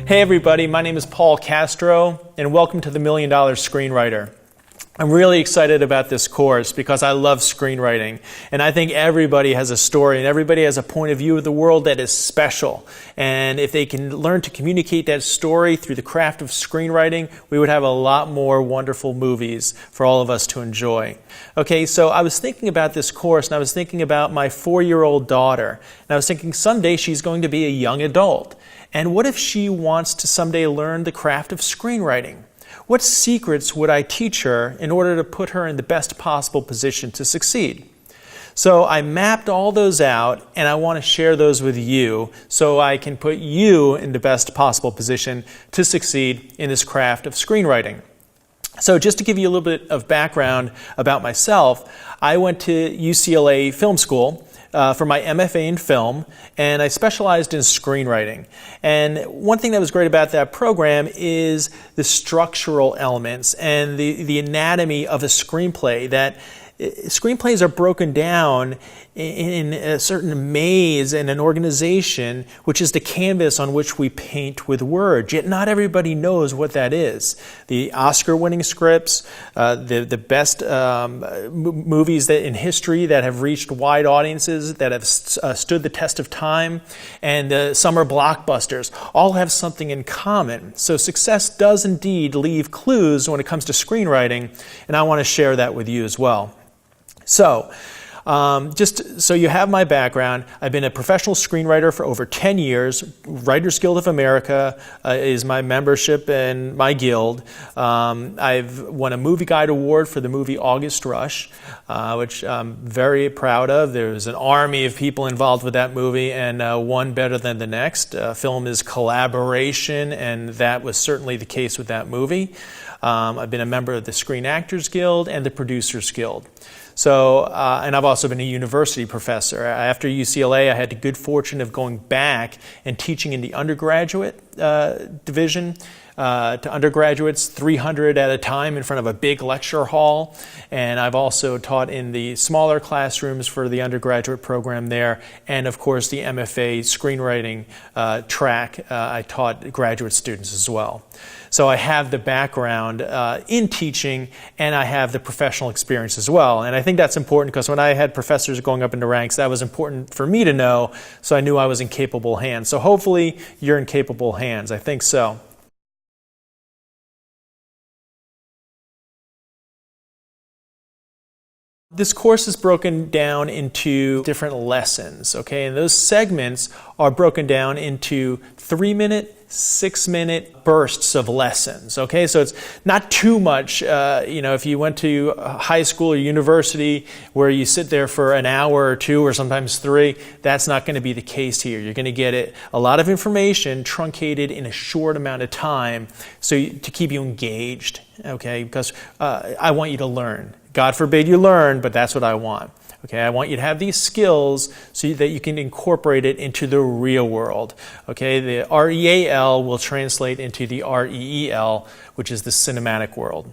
Hey everybody, my name is Paul Castro, and welcome to the $1 Million Screenwriter. I'm really excited about this course because I love screenwriting, and I think everybody has a story and everybody has a point of view of the world that is special. And if they can learn to communicate that story through the craft of screenwriting, we would have a lot more wonderful movies for all of us to enjoy. Okay, so I was thinking about this course, and I was thinking about my 4-year-old daughter, and I was thinking someday she's going to be a young adult. And what if she wants to someday learn the craft of screenwriting? What secrets would I teach her in order to put her in the best possible position to succeed? So I mapped all those out, and I want to share those with you so I can put you in the best possible position to succeed in this craft of screenwriting. So just to give you a little bit of background about myself, I went to UCLA Film School for my MFA in film, and I specialized in screenwriting. And one thing that was great about that program is the structural elements and the anatomy of a screenplay. That screenplays are broken down in a certain maze and an organization, which is the canvas on which we paint with words. Yet not everybody knows what that is. The Oscar-winning scripts, the best movies that in history that have reached wide audiences, that have stood the test of time, and the summer blockbusters all have something in common. So success does indeed leave clues when it comes to screenwriting, and I want to share that with you as well. So, just so you have my background, I've been a professional screenwriter for over 10 years. Writers Guild of America is my membership and my guild. I've won a Movie Guide Award for the movie August Rush, which I'm very proud of. There's an army of people involved with that movie, and one better than the next. Film is collaboration, and that was certainly the case with that movie. I've been a member of the Screen Actors Guild and the Producers Guild. So, and I've also been a university professor. After UCLA, I had the good fortune of going back and teaching in the undergraduate division to undergraduates, 300 at a time in front of a big lecture hall. And I've also taught in the smaller classrooms for the undergraduate program there. And of course, the MFA screenwriting track, I taught graduate students as well. So I have the background in teaching, and I have the professional experience as well. And I think that's important because when I had professors going up in the ranks, that was important for me to know, so I knew I was in capable hands. So hopefully you're in capable hands. I think so. This course is broken down into different lessons, okay? And those segments are broken down into 3-minute, 6-minute bursts of lessons, okay? So it's not too much, if you went to high school or university where you sit there for an hour or two or sometimes 3, that's not going to be the case here. You're going to get a lot of information truncated in a short amount of time to keep you engaged, okay? Because I want you to learn. God forbid you learn, but that's what I want. Okay, I want you to have these skills so that you can incorporate it into the real world. Okay, the REAL will translate into the REEL, which is the cinematic world.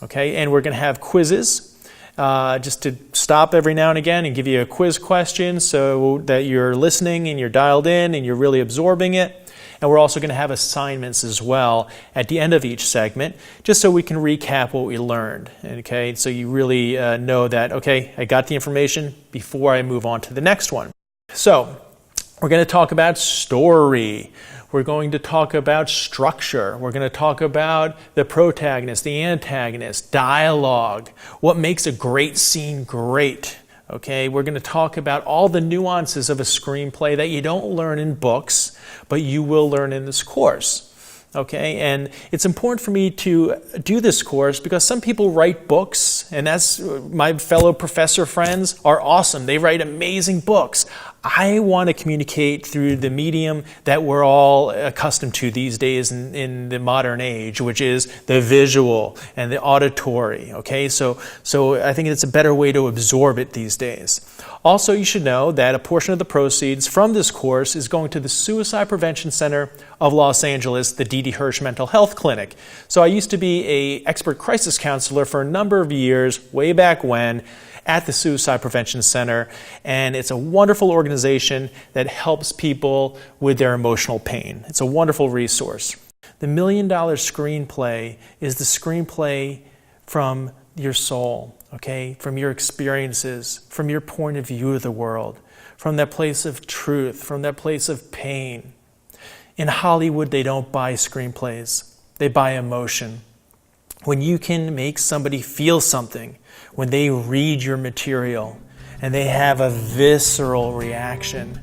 Okay, and we're going to have quizzes just to stop every now and again and give you a quiz question so that you're listening and you're dialed in and you're really absorbing it. And we're also going to have assignments as well at the end of each segment, just so we can recap what we learned. Okay, so you really know that, okay, I got the information before I move on to the next one. So we're going to talk about story. We're going to talk about structure. We're going to talk about the protagonist, the antagonist, dialogue, what makes a great scene great. Okay, we're going to talk about all the nuances of a screenplay that you don't learn in books, but you will learn in this course. Okay, and it's important for me to do this course because some people write books, and that's my fellow professor friends are awesome. They write amazing books. I want to communicate through the medium that we're all accustomed to these days in the modern age, which is the visual and the auditory. Okay, so I think it's a better way to absorb it these days. Also, you should know that a portion of the proceeds from this course is going to the Suicide Prevention Center of Los Angeles, the D.D. Hirsch Mental Health Clinic. So I used to be an expert crisis counselor for a number of years, way back when, at the Suicide Prevention Center, and it's a wonderful organization that helps people with their emotional pain. It's a wonderful resource. The $1 Million Screenplay is the screenplay from your soul, okay? From your experiences, from your point of view of the world, from that place of truth, from that place of pain. In Hollywood, they don't buy screenplays. They buy emotion. When you can make somebody feel something, when they read your material and they have a visceral reaction,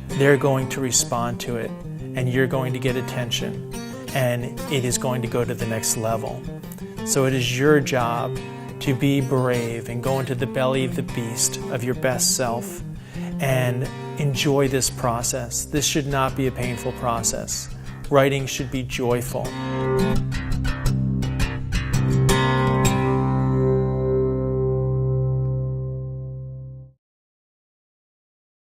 they're going to respond to it, and you're going to get attention, and it is going to go to the next level. So it is your job to be brave and go into the belly of the beast of your best self and enjoy this process. This should not be a painful process. Writing should be joyful.